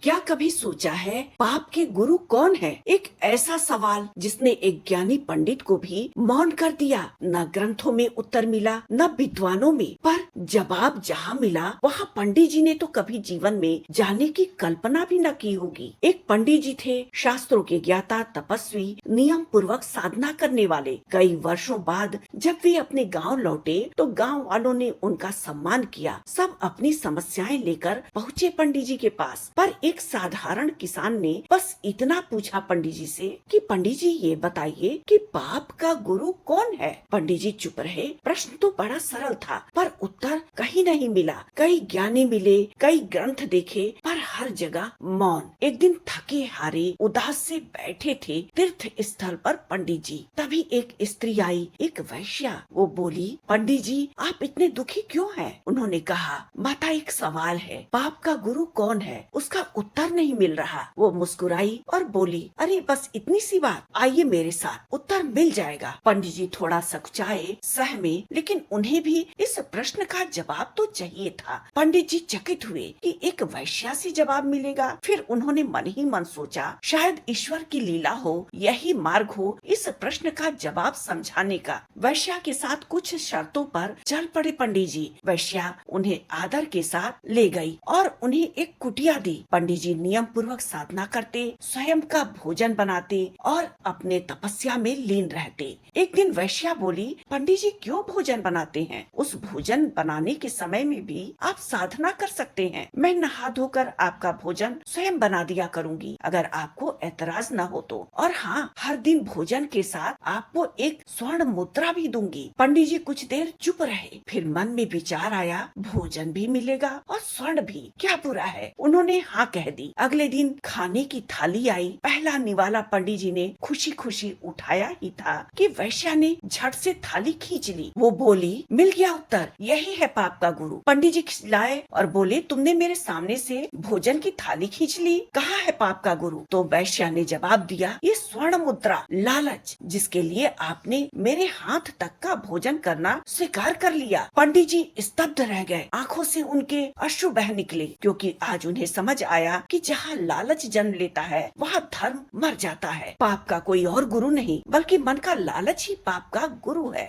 क्या कभी सोचा है पाप के गुरु कौन है? एक ऐसा सवाल जिसने एक ज्ञानी पंडित को भी मौन कर दिया। न ग्रंथों में उत्तर मिला, न विद्वानों में, पर जवाब जहाँ मिला वहाँ पंडित जी ने तो कभी जीवन में जाने की कल्पना भी न की होगी। एक पंडित जी थे, शास्त्रों के ज्ञाता, तपस्वी, नियम पूर्वक साधना करने वाले। कई वर्षों बाद जब वे अपने गांव लौटे तो गांव वालों ने उनका सम्मान किया। सब अपनी समस्याएं लेकर पहुँचे पंडित जी के पास, पर एक साधारण किसान ने बस इतना पूछा पंडित जी से कि पंडित जी ये बताइए कि पाप का गुरु कौन है? पंडित जी चुप रहे। प्रश्न तो बड़ा सरल था, पर उत्तर कहीं नहीं मिला। कई ज्ञानी मिले, कई ग्रंथ देखे, पर हर जगह मौन। एक दिन थके हारे उदास से बैठे थे तीर्थ स्थल पर पंडित जी। तभी एक स्त्री आई, एक वैश्या। वो बोली, पंडित जी आप इतने दुखी क्यों हैं? उन्होंने कहा, माता एक सवाल है, पाप का गुरु कौन है उसका उत्तर नहीं मिल रहा। वो मुस्कुराई और बोली, अरे बस इतनी सी बात, आइए मेरे साथ, उत्तर मिल जाएगा। पंडित जी थोड़ा सकुचाए, सहमे, लेकिन उन्हें भी इस प्रश्न का जवाब तो चाहिए था। पंडित जी चकित हुए कि एक वैश्या से जवाब मिलेगा। फिर उन्होंने मन ही मन सोचा, शायद ईश्वर की लीला हो, यही मार्ग हो इस प्रश्न का जवाब समझाने का। वैश्या के साथ कुछ शर्तों पर चल पड़े पंडित जी। वैश्या उन्हें आदर के साथ ले गई और उन्हें एक कुटिया दी। पंडित जी नियम पूर्वक साधना करते, स्वयं का भोजन बनाते और अपने तपस्या में लीन रहते। एक दिन वैश्या बोली, पंडित जी क्यों भोजन बनाते हैं? उस भोजन बनाने के समय में भी आप साधना कर सकते हैं। मैं नहा धोकर आपका भोजन स्वयं बना दिया करूंगी, अगर आपको एतराज न हो तो। और हाँ, हर दिन भोजन के साथ आपको एक स्वर्ण मुद्रा भी दूंगी। पंडित जी कुछ देर चुप रहे, फिर मन में विचार आया, भोजन भी मिलेगा और स्वर्ण भी, क्या बुरा है? उन्होंने हाँ कह दी। अगले दिन खाने की थाली आई। पहला निवाला पंडित जी ने खुशी खुशी उठाया ही था कि वैश्या ने झट से थाली खींच ली। वो बोली, मिल गया उत्तर, यही है पाप का गुरु। पंडित जी खिलाए और बोले, तुमने मेरे सामने से भोजन की थाली खींच ली, कहाँ है पाप का गुरु? तो वैश्या ने जवाब दिया, ये स्वर्ण मुद्रा, लालच, जिसके लिए आपने मेरे हाथ तक का भोजन करना स्वीकार कर लिया। पंडित जी स्तब्ध रह गए, आंखों से उनके अश्रु बह निकले, क्योंकि आज उन्हें समझ आया कि जहाँ लालच जन्म लेता है वहाँ धर्म मर जाता है। पाप का कोई और गुरु नहीं, बल्कि मन का लालच ही पाप का गुरु है।